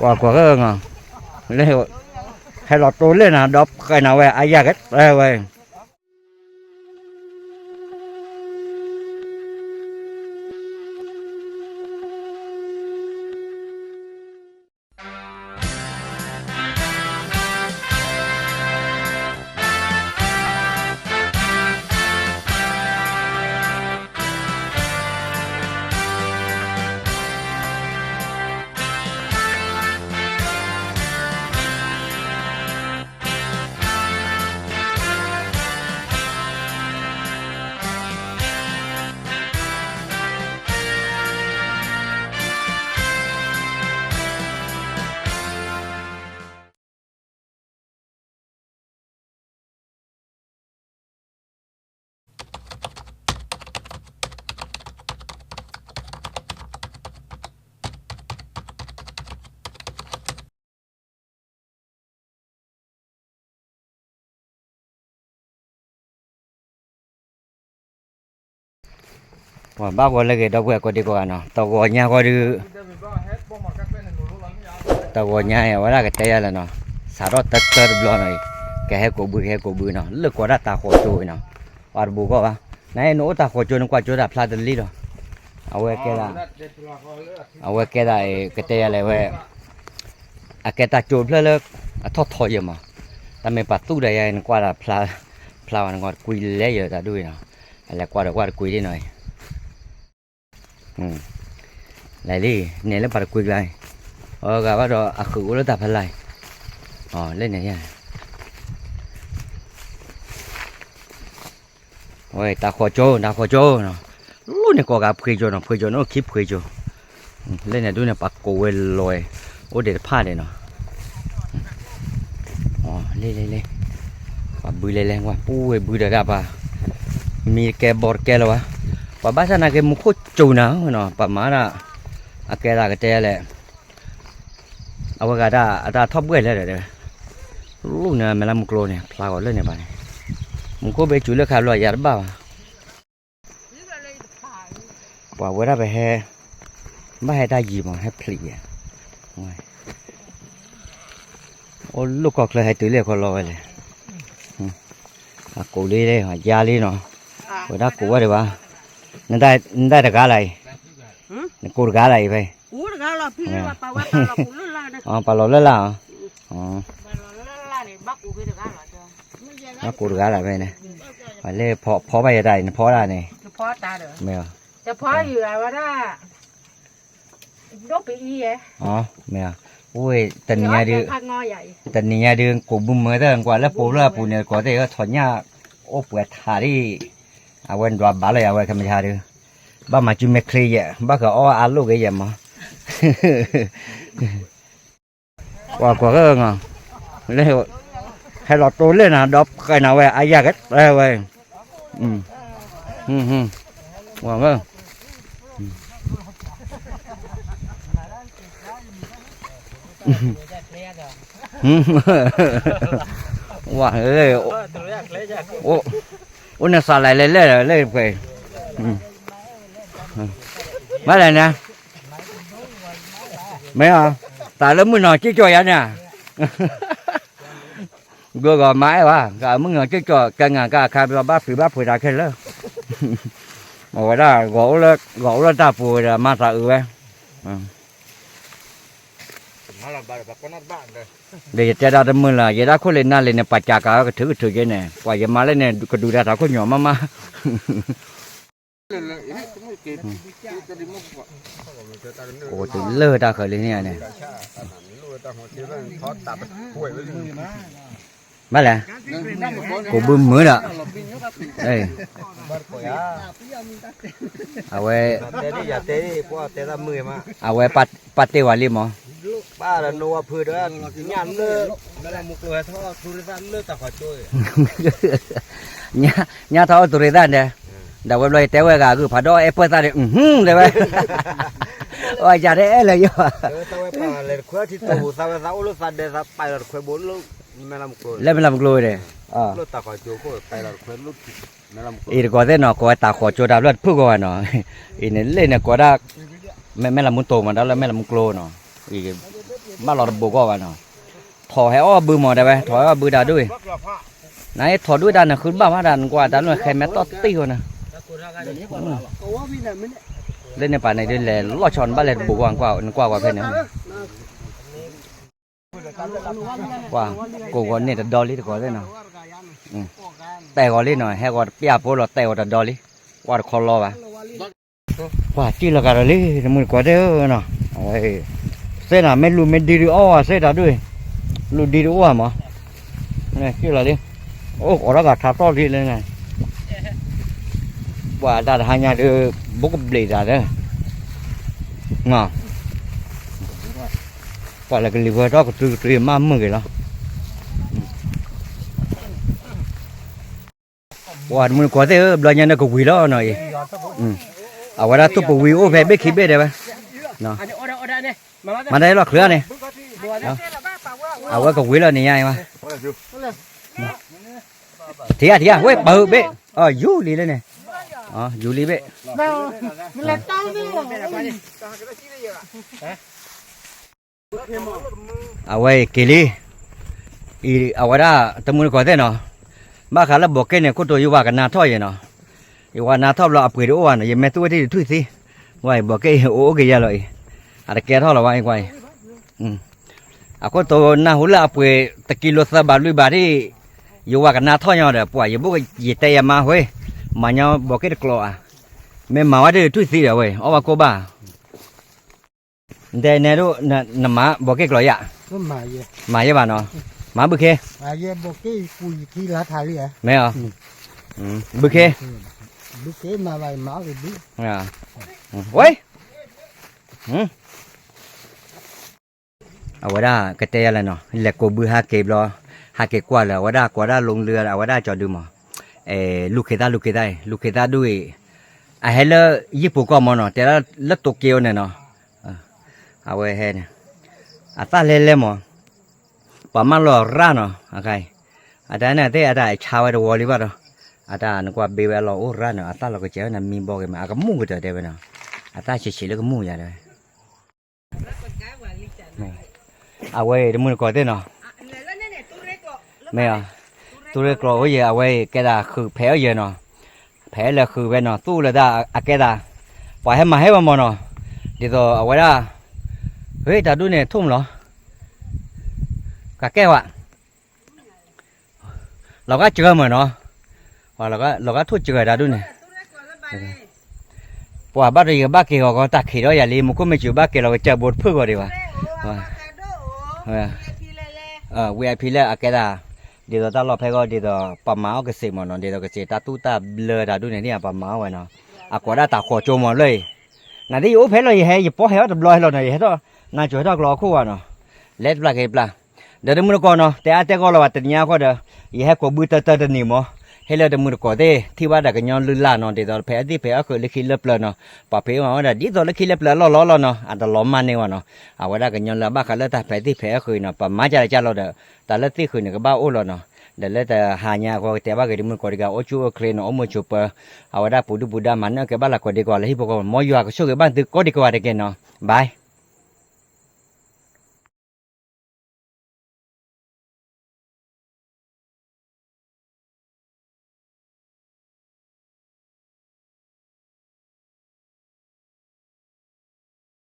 quả cái ngà lấy hay lọt trốn lên là đập cái nào vậy ai ra cái vậy bao gọi là cái đâu có đi qua nó tàu gọi nhà qua đi tàu gọi nhà ở là cái tay là nó xả đó tật tật lo này cái hay cổ bự nó lực quá đã ta khó trôi nó và bù có ba này nỗ ta khó trôi nó qua chỗ đạp la đơn lý rồi ở cái này cái tay là vậy cái ta trôi lên thoát thôi vậy mà ta mình bắt tu đây qua là pla nó quỳ lấy giờ ta đuôi nó là qua quỳ đi này lại đi này là bắt quỳ lại gặp bắt đầu khử nó tập lại lên này nha ôi ta khó trôi nó lúc này có gặp khi cho nó kíp khi cho lên này đuôi này bắt cổ lên rồi để phá đây nó lên bự lên qua bự đã gặp mi cái bọt cái rồi và bác sĩ này cái mục khốt trâu nào nó bà má là cái là cái té lại cái đã thắp bưởi lên rồi lúc này mình làm một lô này pha gọi lên này bà này mục khốt bé chú là khai loại giá bao và với đó về hè mấy hai đại gì mà hết phì ô lúc còn lại hai tuổi liền còn lòi này cổ đi đây hỏi da đi nó với đó cổ đây ba nên đây là cá này cô cá này vậy bà lò lên là nó cô cá này vậy này phải lên phó bay ở đây phó ra này mèo phó gì là đó đốt bị gì vậy mèo ui tình nhà đường cổ bùm mới đó qua lớp phụ này có thể thoát nhà ốp quẹt thả đi quên đoạt bả lại quên không thả được ba mà chim mệt khỉ vậy ba có ăn luôn cái gì mà quả cái ngà lấy hay lọt trốn lên là đập cái nào vậy ai ra cái vậy quả cái wow ơi ô nó xả lại lên về mấy này nè mấy à tại lớp mới nói chứ cho vậy nè vừa gọi máy quá cả mới nói chứ cho cái ngàn cả khai ba phơi ra cái đó mà cái đó gỗ là ta phơi là mà ta vậy để cho ra đâm mưa là vậy đó có lên lên này bạch cả cái thứ cái này quả vậy mà lên này cái đùi ra có nhỏ mà ồ từ lơ ra khỏi lên này má là cô bơm mới đó đây quay bắt tê vào liêm mà ba là nô phơi đó nhàn lơ là một người thôi tụi ta lơ ta khỏi chơi nhà thọ tụi ta nè đầu quay lại téo gà cứ phải đó ép ta để đấy vậy ôi giờ đấy là gì tao phải là khóa thì tụ tao rau lúc phát để ra bài là khóa 4 lúc mình làm một lôi này lúc ta khỏi chỗ khóa bài là khóa lúc ý có thế nó có ta khỏi chỗ đào đất phước gọi nó ý nên lên là có đã mẹ làm một tổ mà đó là mẹ làm một lô nó อีบ้านเราบุกก็กันเนาะถอให้อ้อบือหมดได้ไหมถอให้อ้อบือดาด้วยไหนถอด้วยดันนะคือบ้ามาดันกว่าดันเลยใครแม้ต้อตีกันนะเล่นในป่าในเล่นแหล่ล้อชอนบ้านเล่นบุกกว่าเพื่อนเนี่ยว่ากูก่อนเนี่ยจะดอลลี่ก่อนเลยเนาะแต่ก่อนเลยหน่อยให้ก่อนปีอาโปเราแต่ก่อนดอลลี่ว่าคอรอวะว่าจีละกันเลยมือกว่าเด้อเนาะไอ้เส้นอะไม่รู้ไม่ดีหรืออ้อเส้นอะด้วยรู้ดีหรืออ้อมั้งเนี่ยจีละดิโอ้โหแล้วก็ทับซ้อนดีเลยไงว่าได้หายาเด้อบุกเบลดาเด้อเนาะว่าแล้วก็ลิเวอร์ก็ตื่นมาเมื่อกี้แล้วว่ามือกว่าเด้อบลายยันก็วิ่งแล้วหน่อยเอาว่าตุ๊บวิ่งโอ้แบบไม่คิดแบบได้ไหมเนาะมาได้หรอเครือเนี่ยเอาว่าก็วิ่งแล้วนี่ยังไงทีอ่ะเว้ยเปิดเบ้ยูรีเลยเนี่ยยูรีเบ้มันเลยต้องนี่เอาไว้เกลีเอาว่าได้ตะมุนกว่าเด้เนาะบ้าขาละบอกแกเนี่ยก็ตัวอยู่ว่ากันนาท่อยเนาะอยู่ว่านาท่อเราเอาไปดูว่าเนี่ยยังไม่ตัวที่ทุยสิไว้บอกแกโอ้แกยาเลยอะไรแกท่อเราไว้ไว้เอาก็ตัวนาหุ่นละเอาไปตะกี้รถสบาลุยบาที่อยู่ว่ากันนาท่อยเนาะเดี๋ยวป่วยอยู่บุกยีเตยมาเว้ยมาเนาะบอกแกตะกลัวแม่มาว่าได้ทุยสิเดี๋ยวเว้ยเอาว่าโกบ้าแต่เนี่ยดูน่ะมาบอกแกกลัวยะก็มาเยอะบ้านเนาะมาบุเคมาเยอะบอกกี้คุยที่ร้านไทยเลยไม่เหรอบุเคบุกมาไปมาไปบุเว้ยเอาว่าได้กระเตยอะไรเนาะแหลกกูบือหาเก็บรอหาเก็บกว่าแล้วว่าได้ลงเรือเอาว่าได้จอดดูมั้งลูกเขตาด้วยไอ้เฮลญี่ปุ่นก็มันเนาะแต่ละโตเกียวเนี่ยเนาะเอาไว้ให้เนี่ยตาเล่ๆมั้งประมาณร้อยร้านเนาะอะไรแต่เนี่ยที่อะไรชาวไอ้ตัววอลลีบอลเนาะตาหนูก็เบลล์เราโอ้ร้านเนาะตาเราก็เจ้าเนี่ยมีบอกกันมาก็มุ่งก็เจอเดี๋ยวเนาะตาเฉยๆแล้วก็มุ่งอย่างเดียวเอาไว้เดี๋ยวมึงก็ได้เนาะไม่เอาตู้เล็กเราไว้เอาไว้แกได้คือแผลเยอะเนาะแผลเลยคือไว้เนาะตู้เลยได้แกได้ปล่อยให้มาเนาะเดี๋ยวเอาไว้ได้เฮ้ยแต่ดูเนี่ยทุ่มเหรอกะแก้วอ่ะเราก็เจอเหมือนเนาะว่าเราก็ทุ่มเจอได้ดูเนี่ยพอบ้านเราบ้านเกี่ยวกับตะขีเราอย่าลืมมันก็ไม่จุบ้านเกี่ยวเราจะบดเพื่อก่อนดีกว่าVIP แล้วอะแกได้เดี๋ยวตาเราไปก็เดี๋ยวปะมาเอากระเสียมันเนาะเดี๋ยวกระเสียตาตู้ตาเบลอได้ดูเนี่ยปะมาไว้เนาะอะกว่าได้ตาขอโจมเลยนั่นที่โอ้เพลเราอย่าให้อย่าป้อให้เราลอยเราหน่อยให้เราน่าจะให้เรารอคู่เนาะเล็ดปลาเก็บปลาเดี๋ยวมึงก็เนาะแต่ก็เราว่าแต่เนี้ยก็เดี๋ยวอย่าให้กบือเตอนี่มั้งให้เราเดี๋ยวมึงก็เด้ที่ว่าเด็กย้อนลื่นล่าเนาะเดี๋ยวแพ้ที่แพ้ก็คือเล็กขี้เล็บเลยเนาะป่าเพียวว่าเดี๋ยวเล็กขี้เล็บเลยล้อเนาะอันตรายมันเนี่ยว่ะเนาะเอาว่าเด็กย้อนละบ้ากันแล้วแต่แพ้ที่แพ้คือเนาะป่ามาจะเราเด้อแต่เล็กที่คือเนี่ยก็บ้าโอ้เราเนาะเดี๋ยวแต่หายาก็แต่ว่าก็เดี๋ยวมึงก็ดีกว่าโอ้ชูเครนโอ้มือชูเปอเอาว่าได้ปูดูปูดามันเนาะก็บ้านละก็ดีกว่าเลยที่พวกก็มออยู่ก็ช่วยกันบ้านตึกก็ดีกว่าเด็กเนาะบาย